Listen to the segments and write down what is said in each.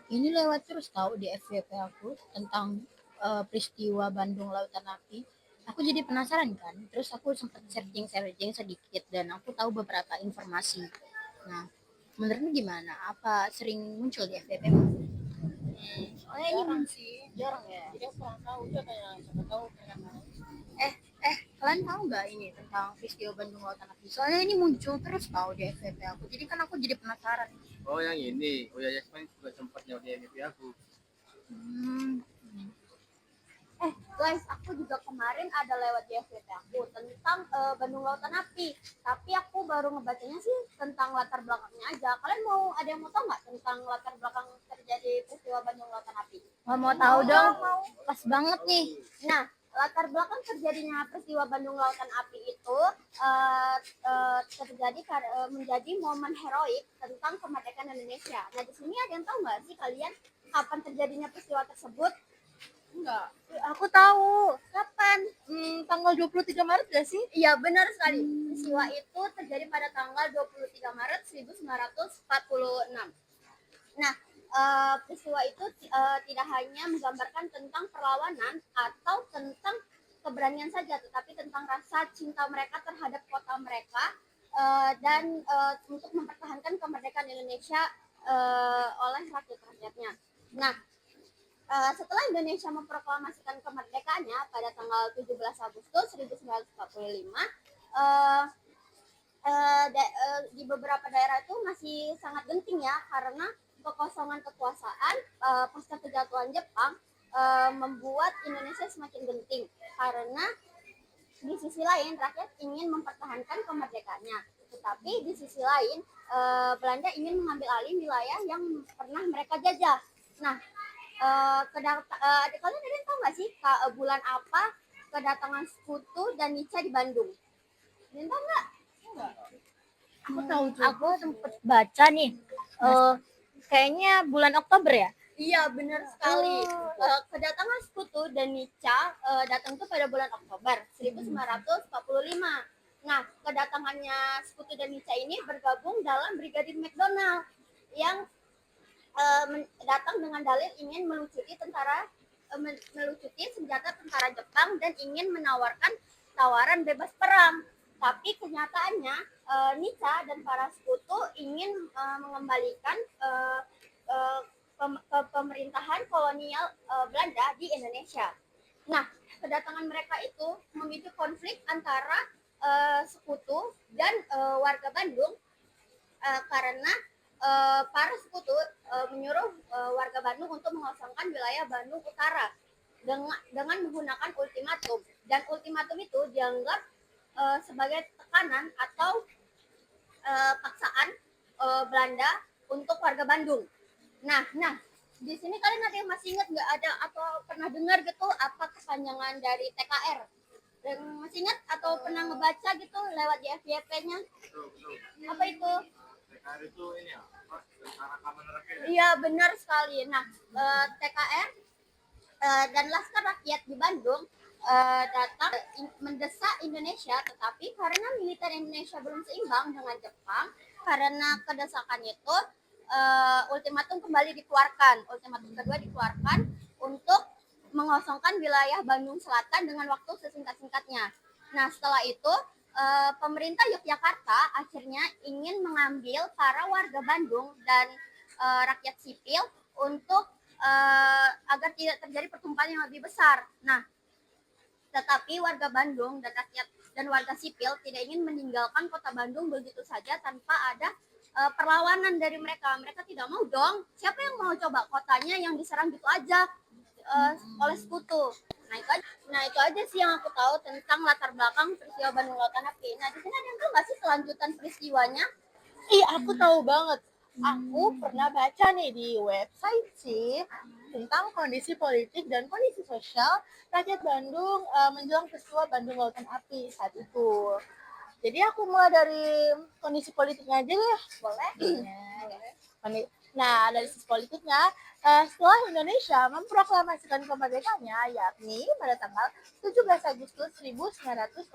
Ini lewat terus tahu di FYP aku tentang peristiwa Bandung Lautan Api. Aku jadi penasaran kan, terus aku sempat searching sedikit dan aku tahu beberapa informasi. Nah, menurutmu gimana? Apa sering muncul di FYP? Soalnya ini Jarang sih, jarang ya. jadi aku kurang tahu juga kayak siapa tahu kayak Kalian tahu nggak ini tentang peristiwa Bandung Lautan Api? Soalnya ini muncul terus tahu di FYP aku. Jadi kan aku jadi penasaran. Oh yang ini, oh ya Yasmin juga sempat nyawa di MV aku. Hmm. Guys, aku juga kemarin ada lewat di FYP aku tentang Bandung Lautan Api. Tapi aku baru ngebacanya sih tentang latar belakangnya aja. Kalian ada yang mau tahu nggak tentang latar belakang terjadi peristiwa Bandung Lautan Api? mau tahu dong. Pas banget nih. Nah, latar belakang terjadinya peristiwa Bandung Lautan Api itu terjadi menjadi momen heroik tentang kemerdekaan Indonesia. Nah, di sini ada yang tahu nggak sih kalian kapan terjadinya peristiwa tersebut? Enggak, aku tahu. Kapan? Tanggal 23 Maret gak sih? Iya, benar sekali. Peristiwa itu terjadi pada tanggal 23 Maret 1946. Nah, peristiwa itu tidak hanya menggambarkan tentang perlawanan atau tentang keberanian saja, tetapi tentang rasa cinta mereka terhadap kota mereka dan untuk mempertahankan kemerdekaan Indonesia oleh rakyat-rakyatnya. Nah, setelah Indonesia memproklamasikan kemerdekaannya pada tanggal 17 Agustus 1945, di beberapa daerah itu masih sangat genting ya, karena kekosongan kekuasaan pasca kejatuhan Jepang membuat Indonesia semakin genting, karena di sisi lain rakyat ingin mempertahankan kemerdekaannya, tetapi di sisi lain Belanda ingin mengambil alih wilayah yang pernah mereka jajah. Nah, kalian ada yang tahu nggak sih bulan apa kedatangan Sekutu dan Nica di Bandung? Kalian tahu nggak? Aku tahu tuh. Aku sempet baca nih. Kayaknya bulan Oktober ya? Iya, benar sekali. Kedatangan Sekutu dan Nica datang tuh pada bulan Oktober 1945. Nah, kedatangannya Sekutu dan Nica ini bergabung dalam Brigadir McDonald yang datang dengan dalih ingin melucuti senjata tentara Jepang dan ingin menawarkan tawaran bebas perang. Tapi kenyataannya Nica dan para sekutu ingin mengembalikan pemerintahan kolonial Belanda di Indonesia. Nah, kedatangan mereka itu memicu konflik antara sekutu dan warga Bandung karena para sekutu menyuruh warga Bandung untuk mengosongkan wilayah Bandung Utara dengan menggunakan ultimatum, dan ultimatum itu dianggap sebagai tekanan atau paksaan Belanda untuk warga Bandung. Nah, di sini kalian ada yang masih ingat nggak, ada atau pernah dengar gitu apa kepanjangan dari TKR? Dan masih ingat atau pernah ngebaca gitu lewat di FYP-nya? Apa itu? TKR itu ini ya, Tentara Keamanan Rakyat. Iya, benar sekali. Nah, TKR dan Laskar Rakyat di Bandung datang mendesak Indonesia, tetapi karena militer Indonesia belum seimbang dengan Jepang, karena kedesakan itu ultimatum kembali dikeluarkan. Ultimatum kedua dikeluarkan untuk mengosongkan wilayah Bandung Selatan dengan waktu sesingkat-singkatnya. Nah, setelah itu pemerintah Yogyakarta akhirnya ingin mengambil para warga Bandung dan rakyat sipil untuk agar tidak terjadi pertumpahan yang lebih besar. Nah, tetapi warga Bandung dan rakyat dan warga sipil tidak ingin meninggalkan kota Bandung begitu saja tanpa ada perlawanan dari mereka. Mereka tidak mau dong. Siapa yang mau coba kotanya yang diserang gitu aja oleh sekutu? Nah itu aja sih yang aku tahu tentang latar belakang peristiwa Bandung Lautan Api. Nah di sini ada yang tahu nggak sih kelanjutan peristiwanya? Ih, aku tahu banget. Aku pernah baca nih di website sih tentang kondisi politik dan kondisi sosial rakyat Bandung menjelang peristiwa Bandung Lautan Api saat itu. Jadi aku mulai dari kondisi politiknya aja deh. Boleh? Nah, dari sisi politiknya, setelah Indonesia memproklamasikan kemerdekaannya, yakni pada tanggal 17 Agustus 1945,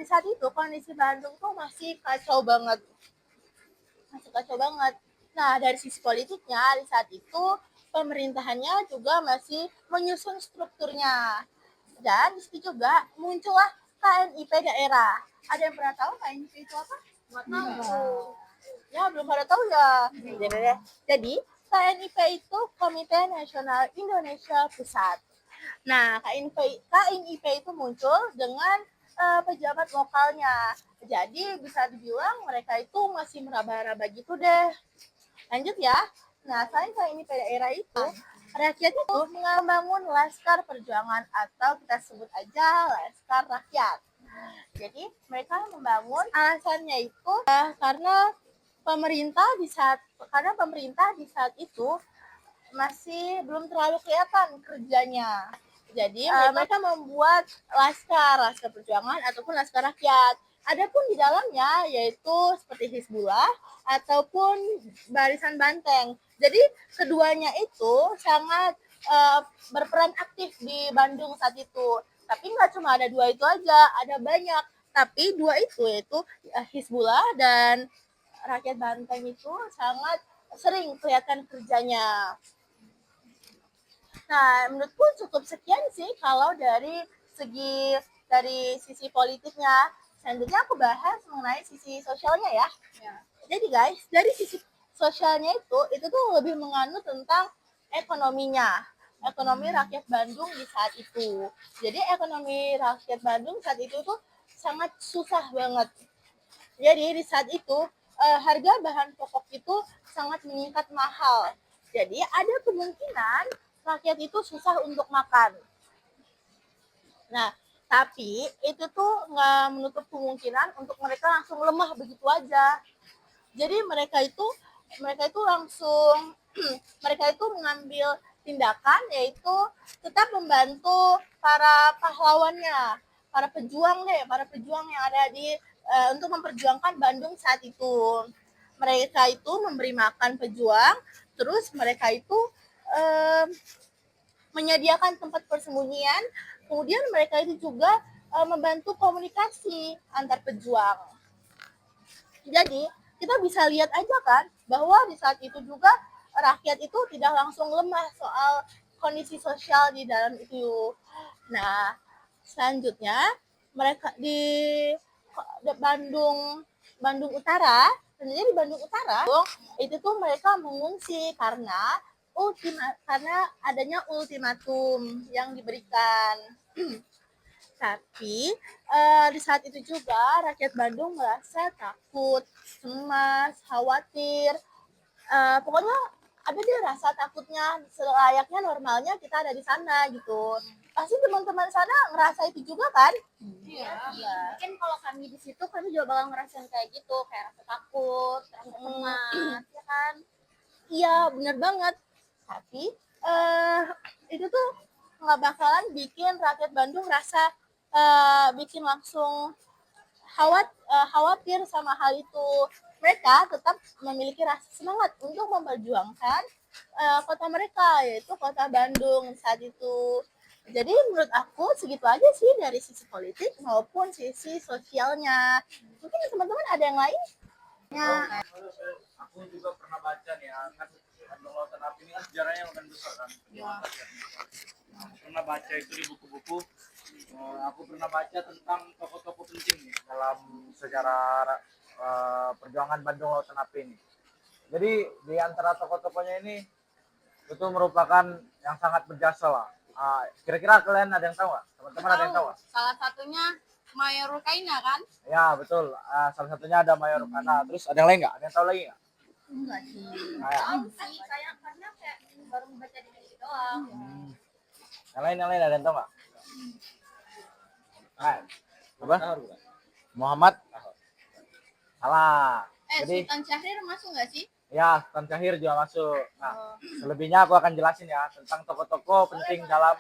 di saat itu kondisi Bandung tuh masih kacau banget. Nah, dari sisi politiknya, di saat itu pemerintahannya juga masih menyusun strukturnya. Dan di situ juga muncullah KNIP daerah. Ada yang pernah tahu KNIP itu apa? Nggak tahu. Ya, belum pada tahu ya. Jadi, KNIP itu Komite Nasional Indonesia Pusat. Nah, KNIP itu muncul dengan pejabat lokalnya. Jadi, bisa dibilang mereka itu masih meraba-raba gitu deh. Lanjut ya. Nah, selain KNIP daerah itu, rakyat itu membangun Laskar Perjuangan atau kita sebut aja Laskar Rakyat. Jadi, mereka membangun alasannya itu karena pemerintah di saat itu masih belum terlalu kelihatan kerjanya. Jadi mereka membuat laskar perjuangan ataupun laskar rakyat. Adapun di dalamnya yaitu seperti Hizbullah ataupun Barisan Banteng. Jadi keduanya itu sangat berperan aktif di Bandung saat itu. Tapi nggak cuma ada dua itu aja, ada banyak. Tapi dua itu yaitu Hizbullah dan rakyat Banteng itu sangat sering kelihatan kerjanya. Nah, menurutku cukup sekian sih kalau dari sisi politiknya. Selanjutnya aku bahas mengenai sisi sosialnya ya. Jadi guys, dari sisi sosialnya itu tuh lebih menganut tentang ekonominya. Ekonomi rakyat Bandung di saat itu. Jadi ekonomi rakyat Bandung saat itu tuh sangat susah banget. Jadi di saat itu harga bahan pokok itu sangat meningkat mahal. Jadi ada kemungkinan rakyat itu susah untuk makan. Nah, tapi itu tuh nggak menutup kemungkinan untuk mereka langsung lemah begitu aja. Jadi mereka itu langsung mereka itu mengambil tindakan yaitu tetap membantu para pahlawannya, para pejuang yang ada di untuk memperjuangkan Bandung saat itu. Mereka itu memberi makan pejuang, terus mereka itu menyediakan tempat persembunyian, kemudian mereka itu juga membantu komunikasi antar pejuang. Jadi kita bisa lihat aja kan bahwa di saat itu juga rakyat itu tidak langsung lemah soal kondisi sosial di dalam itu. Nah, selanjutnya mereka di Bandung Utara, sebenarnya di Bandung Utara itu tuh mereka mengungsi karena adanya ultimatum yang diberikan. Tapi di saat itu juga rakyat Bandung merasa takut, cemas, khawatir. Pokoknya ada dia rasa takutnya selayaknya normalnya kita ada di sana gitu. Pasti teman-teman sana ngerasa itu juga kan? Iya. Mungkin kalau kami di situ kami juga bakal ngerasain kayak gitu, kayak rasa takut, rasa cemas, ya kan? Iya, bener banget. Tapi itu tuh nggak bakalan bikin rakyat Bandung rasa bikin langsung khawatir sama hal itu. Mereka tetap memiliki rasa semangat untuk memperjuangkan kota mereka, yaitu kota Bandung saat itu. Jadi menurut aku segitu aja sih dari sisi politik maupun sisi sosialnya. Mungkin teman-teman ada yang lain? Ya. Aku juga pernah baca nih ya, kan Bandung Lautan Api ini kan sejarahnya lumayan besar kan. Aku pernah baca itu di buku-buku. Aku pernah baca tentang tokoh-tokoh penting nih dalam sejarah perjuangan Bandung Lautan Api ini. Jadi di antara tokoh-tokohnya ini itu merupakan yang sangat berjasa lah. Kira-kira kalian ada yang tahu nggak? Teman-teman ada yang tahu nggak? Salah satunya Mayor Rukaina kan? Ya betul. Salah satunya ada Mayor Rukana. Terus ada yang lain nggak? Ada yang tahu lagi nggak? Enggak sih. Nah, ya. Tahu sih, kayak karena kayak baru membaca di sini doang. Yang lain ada yang tahu nggak? Nah, apa? Muhammad. Salah. Jadi Sultan Syahrir masuk nggak sih? ya, Sultan Syahrir juga masuk. Nah, selebihnya aku akan jelasin ya tentang tokoh-tokoh penting dalam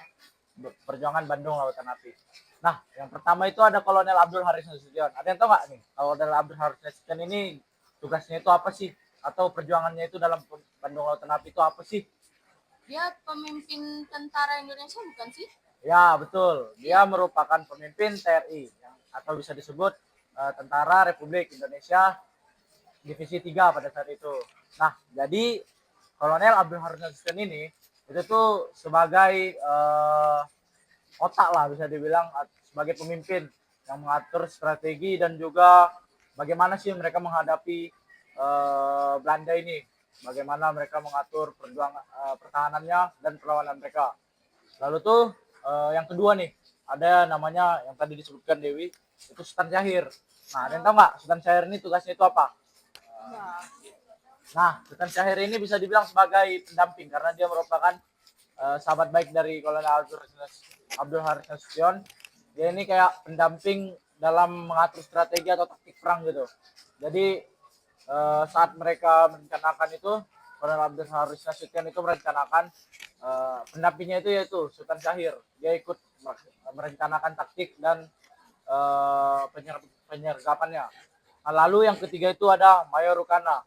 perjuangan Bandung Lautan Api. Nah, yang pertama itu ada Kolonel Abdul Haris Nasution. Ada yang tahu nggak nih? Kolonel Abdul Haris Nasution ini tugasnya itu apa sih? Atau perjuangannya itu dalam Bandung Lautan Api itu apa sih? Dia pemimpin tentara Indonesia bukan sih? Ya, betul. Dia merupakan pemimpin TRI atau bisa disebut Tentara Republik Indonesia Divisi 3 pada saat itu. Nah, jadi Kolonel Abdul Haris Nasution ini itu tuh sebagai otak lah bisa dibilang, sebagai pemimpin yang mengatur strategi dan juga bagaimana sih mereka menghadapi Belanda ini, bagaimana mereka mengatur pertahanannya dan perlawanan mereka. Lalu tuh yang kedua nih, ada namanya yang tadi disebutkan Dewi, itu Sultan Syahrir. Nah, ada yang tahu nggak Sultan Syahrir ini tugasnya itu apa? Nah, Sultan Syahrir ini bisa dibilang sebagai pendamping karena dia merupakan sahabat baik dari Kolonel Abdul Haris Nasution. Dia ini kayak pendamping dalam mengatur strategi atau taktik perang gitu. Jadi saat mereka merencanakan itu, Kolonel Abdul Haris Nasution itu merencanakan pendampingnya itu yaitu Sultan Syahrir. Dia ikut merencanakan taktik dan penyergapannya. Nah, lalu yang ketiga itu ada Mayor Rukana.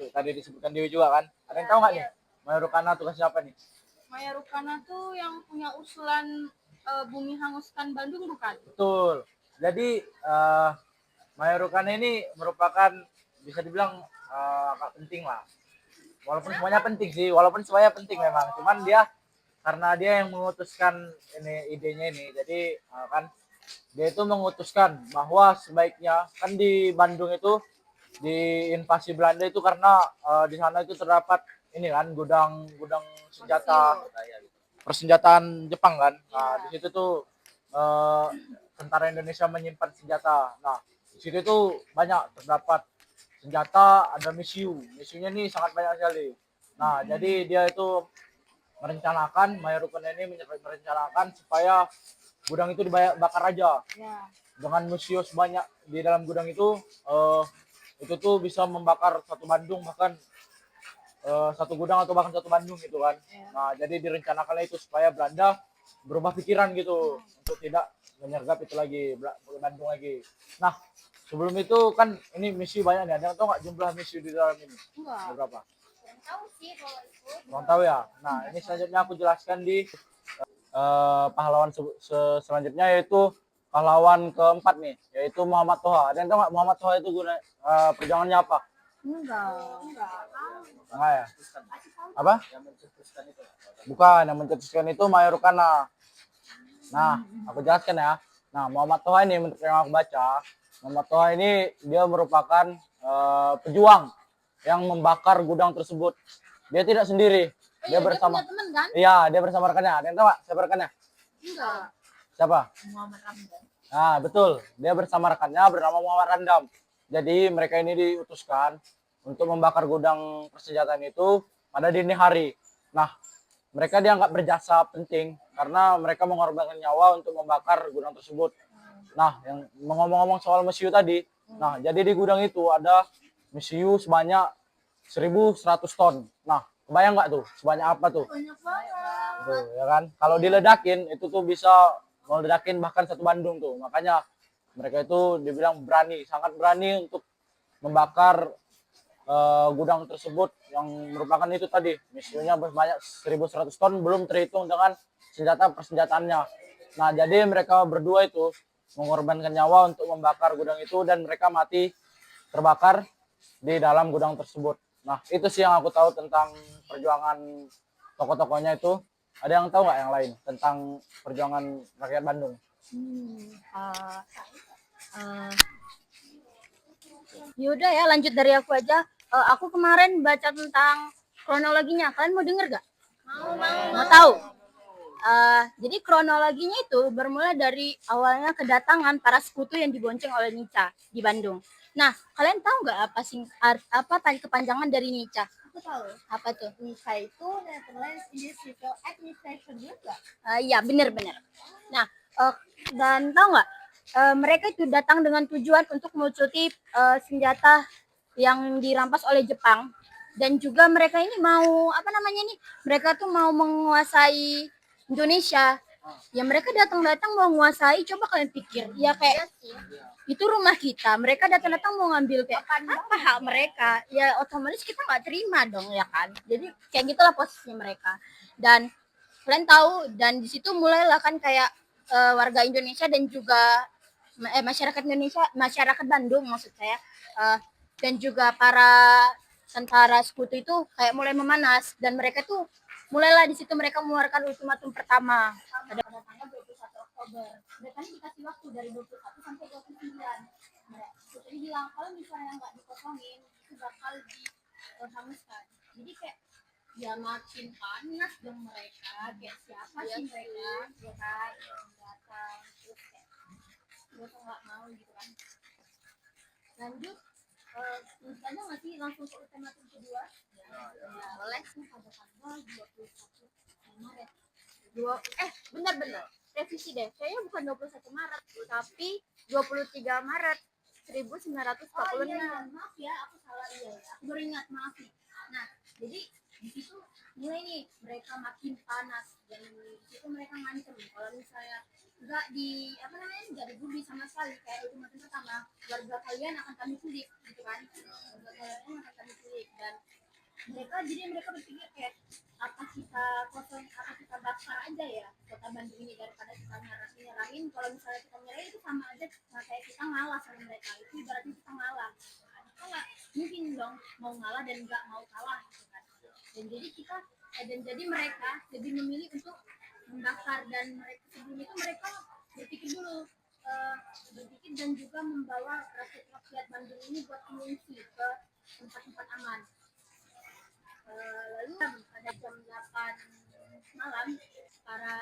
Yang tadi disebutkan Dewi juga kan. Ada yang tahu nggak nih? Mayor Rukana tugasnya apa nih? Mayor Rukana tuh yang punya usulan bumi hanguskan Bandung bukan? Betul. Jadi Mayor Rukana ini merupakan bisa dibilang agak penting lah. Walaupun semuanya penting sih, walaupun semuanya penting memang. Cuman dia karena dia yang mengutuskan ini idenya ini. Jadi kan dia itu mengutuskan bahwa sebaiknya kan di Bandung itu di invasi Belanda itu karena di sana itu terdapat ini kan gudang senjata persenjataan Jepang kan. Nah, di situ tuh tentara Indonesia menyimpan senjata. Nah, di situ tuh banyak terdapat senjata, ada misiunya nih sangat banyak sekali. Nah, jadi dia itu merencanakan, Mayor Rukana ini merencanakan supaya gudang itu dibakar aja. Dengan misiu sebanyak di dalam gudang itu tuh bisa membakar satu Bandung, bahkan satu gudang atau bahkan satu Bandung gitu kan. Nah, jadi direncanakan itu supaya Belanda berubah pikiran gitu untuk tidak menyergap itu lagi Bandung lagi. Nah, sebelum itu kan ini misi banyak nih. Ada yang tahu nggak jumlah misi di dalam ini? Berapa? Kurang tahu sih kalau itu. Kurang tahu ya. Nah, ini selanjutnya aku jelaskan di pahlawan selanjutnya, yaitu pahlawan keempat nih, yaitu Muhammad Toha. Ada yang tahu nggak Muhammad Toha itu perjuangannya apa? Enggak ya? Apa? Bukan, yang mencetuskan itu Mayor Rukana. Nah, aku jelaskan ya. Nah, Muhammad Toha ini menurut yang aku baca, Muhammad Toha ini dia merupakan pejuang yang membakar gudang tersebut. Dia tidak sendiri. Dia bersama. Dia punya teman kan? Iya, dia bersama rekannya. Ada yang tahu nggak siapa rekannya? Enggak. Siapa? Muhammad Ramdan. Nah, betul. Dia bersama rekannya bernama Muhammad Randam. Jadi mereka ini diutuskan untuk membakar gudang persenjataan itu pada dini hari. Nah, mereka dianggap berjasa penting karena mereka mengorbankan nyawa untuk membakar gudang tersebut. Nah, yang ngomong-ngomong soal misiu tadi, nah jadi di gudang itu ada misiu sebanyak 1.100 ton. Nah, kebayang nggak tuh sebanyak apa tuh? Banyak banget. Tuh, ya kan? Kalau diledakin itu tuh bisa meledakin bahkan satu Bandung tuh. Makanya mereka itu dibilang berani, sangat berani untuk membakar gudang tersebut yang merupakan itu tadi misinya banyak 1.100 ton, belum terhitung dengan persenjataannya. Nah, jadi mereka berdua itu mengorbankan nyawa untuk membakar gudang itu dan mereka mati terbakar di dalam gudang tersebut. Nah, itu sih yang aku tahu tentang perjuangan tokoh-tokohnya itu. Ada yang tahu nggak yang lain tentang perjuangan rakyat Bandung? Yaudah ya, lanjut dari aku aja. Aku kemarin baca tentang kronologinya. Kalian mau denger gak? Mau tahu? Jadi kronologinya itu bermula dari awalnya kedatangan para sekutu yang dibonceng oleh Nica di Bandung. Nah, kalian tahu nggak apa tadi kepanjangan dari Nica? aku tahu. Apa tuh? NICA itu Netherlands Civil Administration juga. Iya, benar-benar. Nah, dan tahu nggak, mereka itu datang dengan tujuan untuk melucuti senjata yang dirampas oleh Jepang, dan juga mereka ini mau apa namanya nih? Mereka tuh mau menguasai Indonesia. Ya mereka datang-datang mau menguasai, coba kalian pikir, ya kayak itu rumah kita, mereka datang-datang mau ngambil kayak apa hak mereka, ya otomatis kita nggak terima dong ya kan. Jadi kayak gitulah posisinya mereka. Dan kalian tahu, dan di situ mulailah kan kayak warga Indonesia dan juga masyarakat Indonesia, masyarakat Bandung maksud saya, dan juga para tentara sekutu itu kayak mulai memanas, dan mereka tuh mulailah di situ mereka mengeluarkan ultimatum pertama pada tanggal 21 Oktober. Mereka ini dikasih waktu dari 21 sampai 29. Jadi bilang kalau misalnya nggak dikosongin itu bakal dihanguskan. Jadi kayak ya makin panas dong mereka, kayak siapa sih mereka ya kan datang terus kayak mereka nggak mau gitu kan. Lanjut, ada nggak sih langsung ke ultimatum kedua? Ya, boleh sih pada tanggal 21 Maret. Benar-benar revisi deh, kayaknya bukan 21 Maret tapi 23 Maret 1946. Oh iya, maaf ya, aku salah, iya ya, aku baru ingat, maaf nih. Nah, jadi di situ mulai nih mereka makin panas, dan di situ mereka ngancem kalau misalnya nggak dibully sama sekali, kayak ultimatum pertama, warga kalian akan kami culik gitu kan, warga kalian akan kami culik. Dan mereka berpikir kayak apa kita bakar aja ya kota Bandung ini daripada kita nyerahin. Kalau misalnya kita nyerahin itu sama aja kayak kita ngalah sama mereka, itu ibaratnya kita ngalah. Kita nggak mungkin dong mau ngalah dan nggak mau kalah gitu kan. Dan jadi mereka lebih memilih untuk membakar, dan mereka sebelum itu mereka berpikir dulu, berpikir dan juga membawa rakyat Bandung ini buat mengungsi ke tempat-tempat aman. Lalu pada jam 8 malam para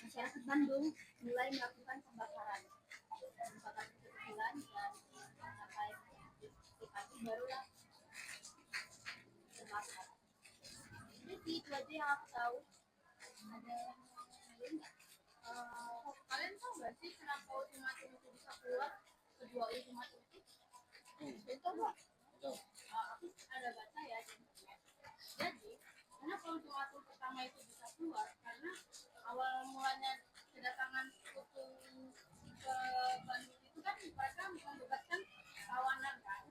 masyarakat Bandung mulai melakukan pembakaran kecil-kecilan, dan sampai di pagi barulah terbakar. Jadi itu aja yang aku tahu. Ada yang lain nggak? Kalian tahu nggak sih kenapa ultimatum itu bisa keluar, kedua ultimatum itu? Coba tuh, aku ada baca ya. Jadi kenapa ultimatum pertama itu bisa keluar, karena awal mulanya kedatangan sekutu ke Bandung itu kan mereka membebaskan kawanan kan.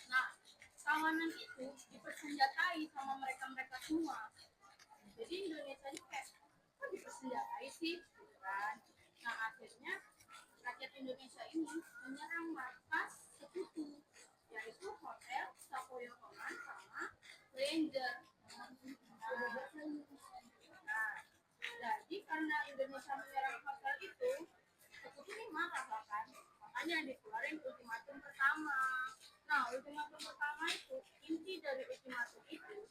Nah, kawanan itu dipersenjatai sama mereka semua. Jadi Indonesia ini kayak kok dipersenjatai sih gitu kan. Nah, akhirnya rakyat Indonesia ini menyerang markas sekutu, yaitu Hotel Sapoyokoman sama Ranger. Nah, jadi karena Indonesia menyerang hotel itu, sekutu ini marah lah kan, makanya dikeluarin ultimatum pertama. Nah, ultimatum pertama itu, inti dari ultimatum itu,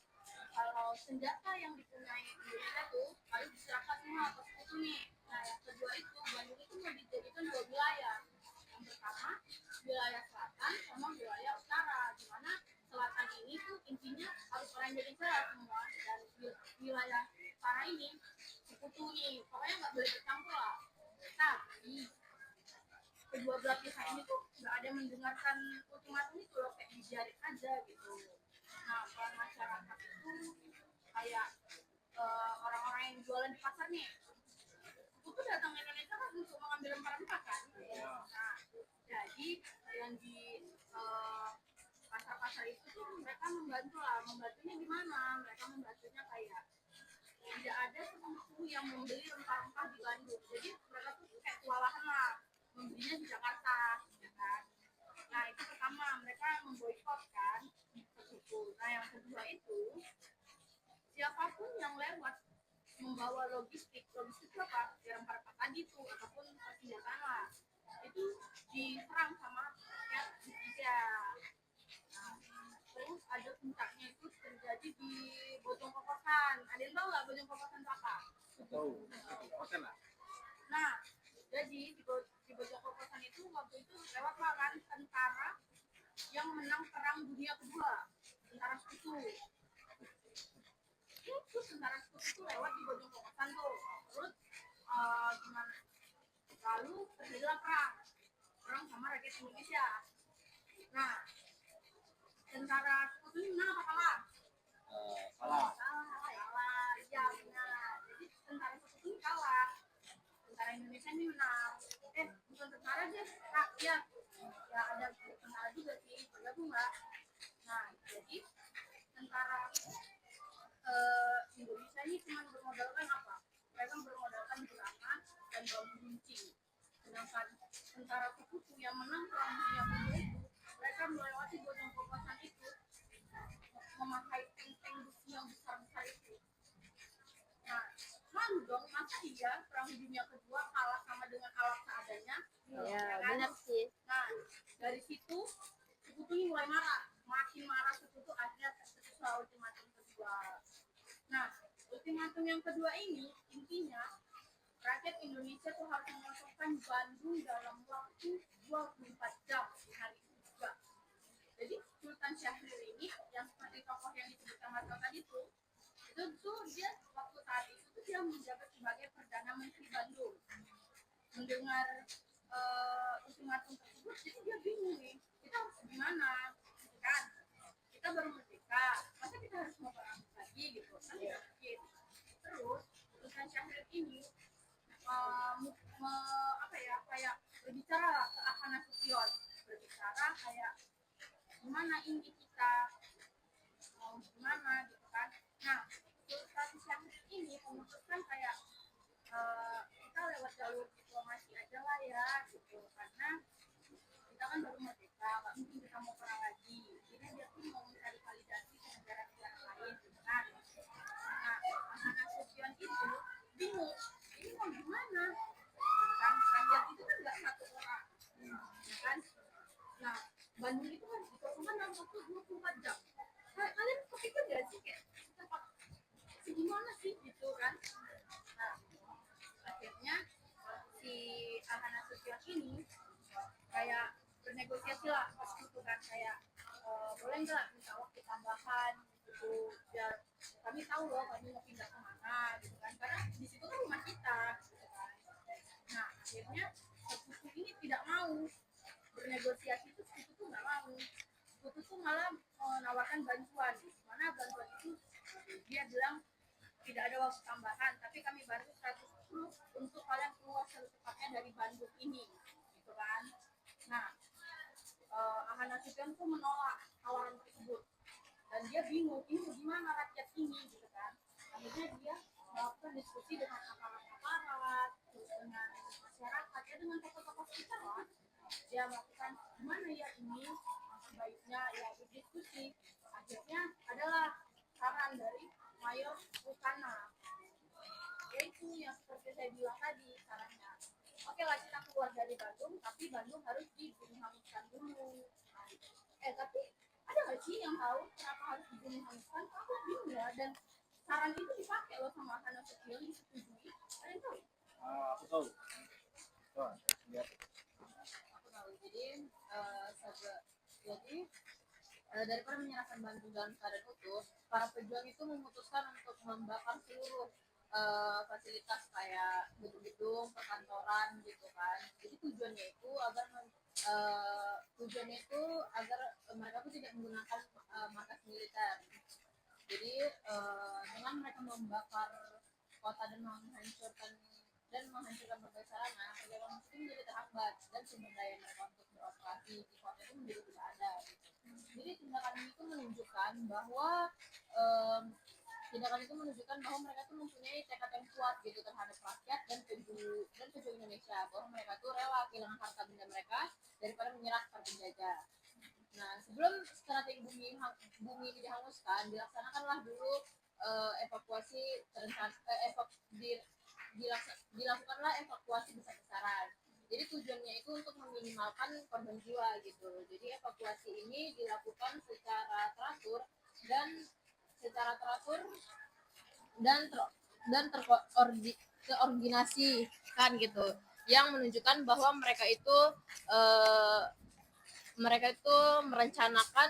kalau senjata yang dipunyai Indonesia tuh harus diserahkan semua ke sekutu nih. Nah, yang kedua itu, Bandung itu mau dijadikan dua wilayah. Yang pertama, wilayah selatan sama wilayah utara, dimana selatan ini tuh intinya harus orang Indonesia semua, dan wilayah utara ini sekutu nih, pokoknya nggak boleh bercampur lah. Tapi kedua belah pihak ini tuh nggak ada yang mendengarkan ultimatum itu loh, kayak dijarik aja gitu. Nah, kalau masyarakat itu kayak orang-orang yang jualan di pasar nih, itu datang ke Indonesia kan untuk mengambil rempah-rempah kan. Nah, jadi yang di pasar-pasar itu tuh mereka membantunya gimana? Mereka membantunya kayak tidak ada suku yang membeli rempah-rempah di Bandung, jadi mereka tuh kayak kewalahan lah membelinya di Jakarta ya kan. Nah, itu pertama, mereka memboikot kan suku. Nah, yang kedua itu siapapun yang lewat membawa logistik itu apa ya, rempah-rempah tadi tuh ataupun persenjataan lah, itu diserang sama rakyat Indonesia. Nah, terus ada puncaknya itu terjadi di Bojong Kokosan. Ada yang tahu nggak Bojong Kokosan apa? Tahu. Kokosan lah. Nah, jadi di Bojong Kokosan itu waktu itu lewat lah kan tentara yang menang perang dunia kedua, tentara sekutu. tentara sekutu itu lewat di Bojong Kokosan tuh. Terus gimana? Lalu terjadilah perang sama rakyat Indonesia. Nah, tentara sekutu ini menang apa kalah? Salah. Kalah, iya benar. Jadi tentara sekutu ini kalah. Tentara Indonesia ini menang. Bukan tentara deh, rakyat. Ya ada tentara juga sih, bergabung lah. Nah, jadi tentara Indonesia ini cuma bermodalkan apa? Mereka bermodalkan granat dan bambu runcing. Sedangkan tentara sekutu yang menang perang dunia kedua itu, mereka melewati Bojong Kokosan itu memakai tank besi yang besar-besar itu. Nah, malu dong, masa iya perang dunia kedua kalah sama dengan alat seadanya? Ya, kan? benar sih. Nah, dari situ sekutu ini mulai marah, makin marah sekutu, akhirnya tercetuslah ultimatum kedua. Nah, ultimatum yang kedua ini intinya rakyat Indonesia tuh harus mengosongkan Bandung dalam waktu 24 jam di hari itu juga. Jadi Sultan Syahrir ini yang seperti tokoh yang disebutkan Mas tadi itu tuh dia waktu saat itu tuh dia menjabat sebagai Perdana Menteri Bandung. Mendengar ultimatum tersebut, jadi dia bingung nih, kita harus gimana, kan? Kita baru merdeka, masa kita harus mau perang lagi gitu, kan tidak mungkin. Terus Sultan Syahrir ini kayak berbicara ke Ahmad Nasution, berbicara kayak gimana ini kita mau gimana gitu kan. Nah, Sultan Syahrir ini memutuskan kayak kita lewat jalur diplomasi aja lah ya gitu, karena kita kan baru merdeka, nggak mungkin kita mau perang lagi. Jadi dia tuh mau mencari validasi ke negara-negara lain gitu kan. Nah, Ahmad Nasution itu bingung, ini mau gimana kan, rakyat itu kan nggak satu orang kan. Nah, Bandung itu harus dikosongkan dalam waktu 24 jam. Kalian kepikir nggak sih kayak segimana sih gitu kan. Nah, akhirnya si Ahmad Nasution ini kayak bernegosiasi lah gitu kan, kayak boleh nggak minta waktu tambahan gitu, biar kami tahu loh kami mau pindah kemana gitu kan, karena di situ kan rumah kita gitu kan. Nah, akhirnya sekutu ini tidak mau bernegosiasi, itu sekutu tuh nggak mau. Sekutu tuh malah menawarkan bantuan, mana bantuan itu dia bilang tidak ada waktu tambahan, tapi kami bantu 110 untuk kalian keluar secepatnya dari Bandung ini gitu kan. Nah, Ahmad Nasution tuh menolak tawaran tersebut dan dia bingung ini gimana rakyat ini gitu kan. Akhirnya dia melakukan diskusi dengan aparat, terus dengan masyarakat, ya dengan tokoh-tokoh sekitar lah. Dia melakukan gimana ya ini sebaiknya ya berdiskusi. Akhirnya adalah saran dari Mayor Bukana, yaitu yang seperti saya bilang tadi sarannya. Oke lah, kita keluar dari Bandung, tapi Bandung harus dibunuh hanguskan dulu. Tapi ada nggak sih yang tahu kenapa harus dibunuh hanguskan? Aku bingung ya, dan saran itu dipakai loh sama Ahmad Nasution, disetujui. Kalian tahu? Aku tahu. Coba lihat. Aku tahu. Jadi daripada menyerahkan Bandung dalam keadaan utuh, para pejuang itu memutuskan untuk membakar seluruh fasilitas kayak gedung-gedung, perkantoran gitu kan. Jadi tujuannya itu agar mereka tuh tidak menggunakan markas militer. Jadi dengan mereka membakar kota dan menghancurkan berbagai sarana, perjalanan itu menjadi terhambat dan sumber daya mereka untuk beroperasi di kota itu menjadi tidak ada. Jadi tindakan itu menunjukkan bahwa mereka tuh mempunyai tekad yang kuat gitu terhadap rakyat dan pejuang Indonesia, bahwa mereka tuh rela kehilangan harta benda mereka daripada menyerah kepada penjajah. Nah, sebelum strategi bumi ini dihanguskan, dilaksanakanlah dulu evakuasi dilakukanlah evakuasi besar-besaran. Jadi tujuannya itu untuk meminimalkan korban jiwa gitu. Jadi evakuasi ini dilakukan secara teratur dan terkoordinasi kan gitu, yang menunjukkan bahwa mereka itu mereka itu merencanakan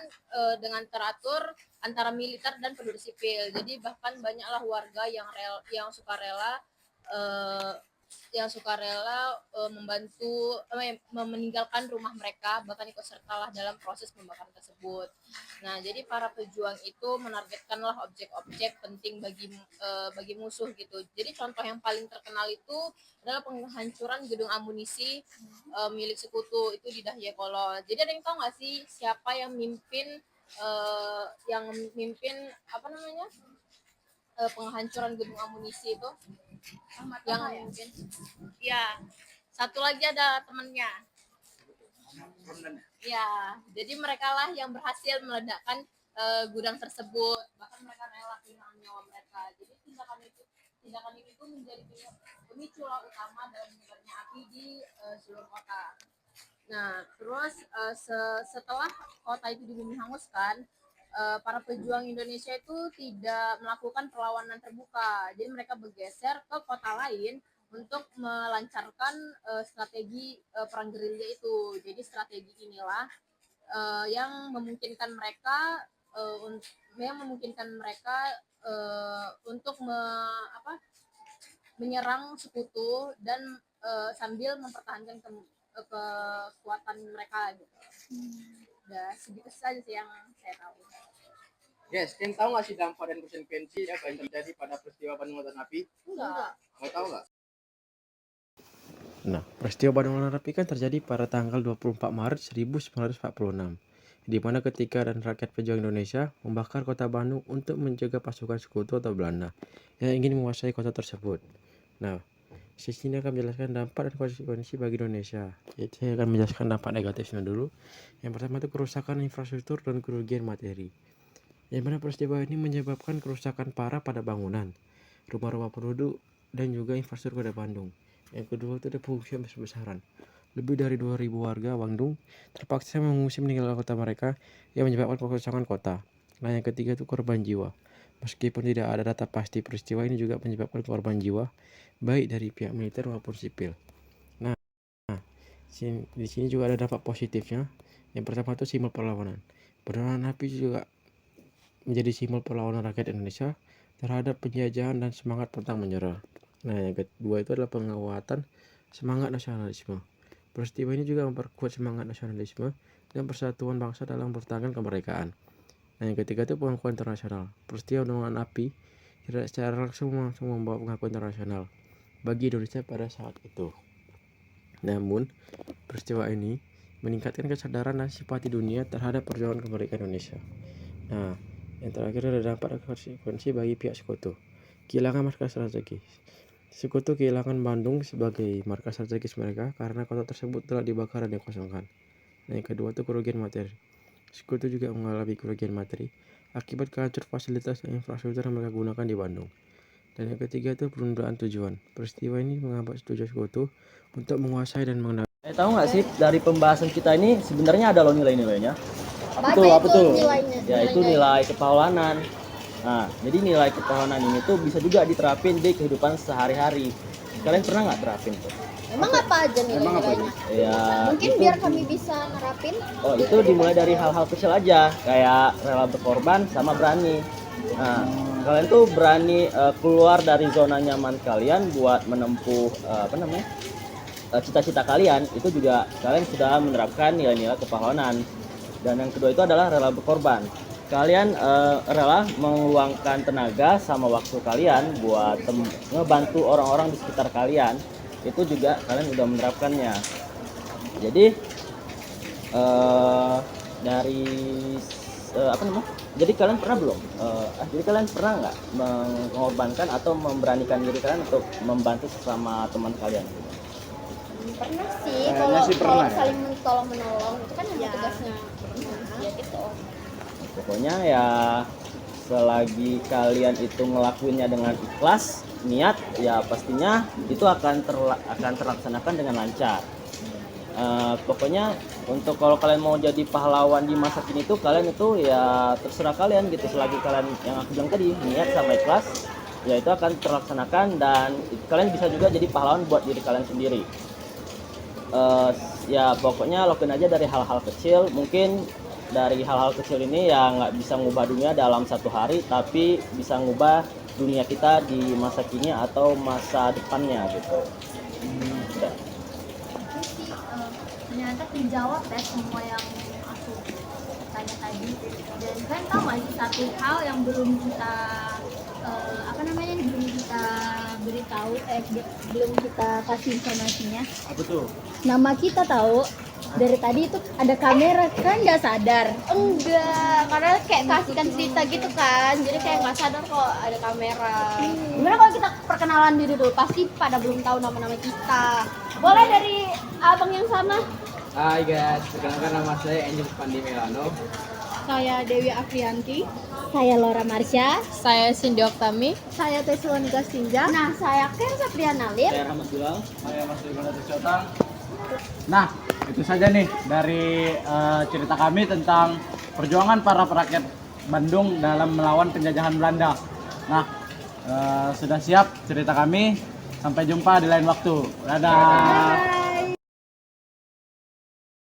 dengan teratur antara militer dan penduduk sipil. Jadi bahkan banyaklah warga yang sukarela eh, membantu meninggalkan rumah mereka, bahkan ikut sertalah dalam proses pembakaran tersebut. Nah, jadi para pejuang itu menargetkanlah objek-objek penting bagi musuh gitu. Jadi contoh yang paling terkenal itu adalah penghancuran gedung amunisi milik sekutu itu di Dahyekolo. Jadi ada yang tahu nggak sih siapa yang mimpin apa namanya penghancuran gedung amunisi itu? Yang mimpin? Ya, satu lagi ada temannya. Ya, jadi mereka lah yang berhasil meledakkan gudang tersebut. Bahkan mereka rela kehilangan nyawa mereka. Jadi tindakan ini tuh menjadi pemicu utama dalam menyebarnya api di seluruh kota. Nah, terus setelah kota itu dibumi hanguskan, para pejuang Indonesia itu tidak melakukan perlawanan terbuka. Jadi mereka bergeser ke kota lain untuk melancarkan strategi perang gerilya itu. Jadi strategi inilah yang memungkinkan mereka untuk menyerang sekutu dan sambil mempertahankan kekuatan mereka gitu. Udah segitu saja sih yang saya tahu. Yes, kalian tahu nggak sih dampak dan konsekuensi apa yang terjadi pada peristiwa Bandung Lautan Api? Enggak. Mau tahu nggak? Nah, peristiwa Bandung Lautan Api kan terjadi pada tanggal 24 Maret 1946, di mana ketika dan rakyat pejuang Indonesia membakar kota Bandung untuk mencegah pasukan sekutu atau Belanda yang ingin menguasai kota tersebut. Nah, di sini akan menjelaskan dampak dan konsekuensi bagi Indonesia. Jadi saya akan menjelaskan dampak negatifnya dulu. Yang pertama itu kerusakan infrastruktur dan kerugian materi. Yang mana peristiwa ini menyebabkan kerusakan parah pada bangunan, rumah-rumah penduduk, dan juga infrastruktur kota Bandung. Yang kedua itu ada pengungsian besar-besaran. Lebih dari 2.000 warga Bandung terpaksa mengungsi meninggalkan kota mereka yang menyebabkan kerusakan kota. Nah, yang ketiga itu korban jiwa. Meskipun tidak ada data pasti, peristiwa ini juga menyebabkan korban jiwa, baik dari pihak militer maupun sipil. Nah, di sini juga ada dampak positifnya. Yang pertama itu simbol perlawanan. Bandung Api juga menjadi simbol perlawanan rakyat Indonesia terhadap penjajahan dan semangat pantang menyerah. Nah, yang kedua itu adalah penguatan semangat nasionalisme. Peristiwa ini juga memperkuat semangat nasionalisme dan persatuan bangsa dalam mempertahankan kemerdekaan. Nah, yang ketiga itu pengakuan internasional. Peristiwa Bandung Api tidak secara langsung membawa pengakuan internasional bagi Indonesia pada saat itu. Namun, peristiwa ini meningkatkan kesadaran dan simpati dunia terhadap perjuangan kemerdekaan Indonesia. Nah, yang terakhir ada dampak dan konsekuensi bagi pihak sekutu. Kehilangan markas strategis. Sekutu kehilangan Bandung sebagai markas strategis mereka karena kota tersebut telah dibakar dan dikosongkan. Nah, yang kedua itu kerugian materi. Sekutu juga mengalami kerugian materi akibat kehancuran fasilitas dan infrastruktur yang mereka gunakan di Bandung. Dan yang ketiga itu penundaan tujuan. Peristiwa ini menghambat tujuan sekutu untuk menguasai dan mengenal. Tahu nggak sih dari pembahasan kita ini sebenarnya ada loh nilai-nilainya. Apa Apa tuh? nilainya? Ya itu nilai kepahlawanan. Nah, jadi nilai kepahlawanan ini tuh bisa juga diterapin di kehidupan sehari-hari. Kalian pernah nggak terapin tuh? Emang apa aja nilai-nilainya? Ya, Mungkin itu, biar kami bisa nerapin. oh itu dimulai dari hal-hal kecil aja, kayak rela berkorban sama berani. Nah, kalian tuh berani keluar dari zona nyaman kalian buat menempuh cita-cita kalian. Itu juga kalian sudah menerapkan nilai-nilai kepahlawanan. Dan yang kedua itu adalah rela berkorban. Kalian rela meluangkan tenaga sama waktu kalian buat ngebantu orang-orang di sekitar kalian. Itu juga kalian udah menerapkannya. Jadi jadi kalian pernah belum? Jadi kalian pernah nggak mengorbankan atau memberanikan diri kalian untuk membantu sesama teman kalian? Pernah sih, Kayaknya kalau sih pernah ya. saling tolong menolong itu kan emang tugasnya. Ya gitu. Pokoknya ya selagi kalian itu ngelakuinnya dengan ikhlas, niat, ya pastinya itu akan terlaksanakan dengan lancar. Pokoknya untuk kalau kalian mau jadi pahlawan di masa kini tuh kalian itu ya terserah kalian gitu, selagi kalian yang aku bilang tadi niat sama ikhlas, ya itu akan terlaksanakan dan kalian bisa juga jadi pahlawan buat diri kalian sendiri. Ya pokoknya lakuin aja dari hal-hal kecil. Mungkin dari hal-hal kecil ini ya nggak bisa ngubah dunia dalam satu hari, tapi bisa ngubah dunia kita di masa kini atau masa depannya gitu. Udah. Ternyata terjawab ya semua yang aku tanya tadi. Dan kan tahu nggak sih satu hal yang belum kita belum kita beritahu, belum kita kasih informasinya. Apa tuh? Nama kita tahu dari tadi itu ada kamera, kan nggak sadar. Enggak, karena kayak kasihkan cerita gitu kan, jadi kayak nggak sadar kok ada kamera. Gimana kalau kita perkenalan diri dulu? Pasti pada belum tahu nama-nama kita. Boleh dari abang yang sana? Hai guys, perkenalkan nama saya Angel Pandi Melano. Saya Dewi Afrianti. Saya Laura Marsha. Saya Cindy Oktami. Saya Tesalonika Stinja. Nah, saya Ken Sapriana Lir. Saya Rahmat Bilal. Saya Mas Ridwan Cotang. Nah, itu saja nih dari cerita kami tentang perjuangan para rakyat Bandung dalam melawan penjajahan Belanda. Nah, sudah siap cerita kami. Sampai jumpa di lain waktu. Dadah.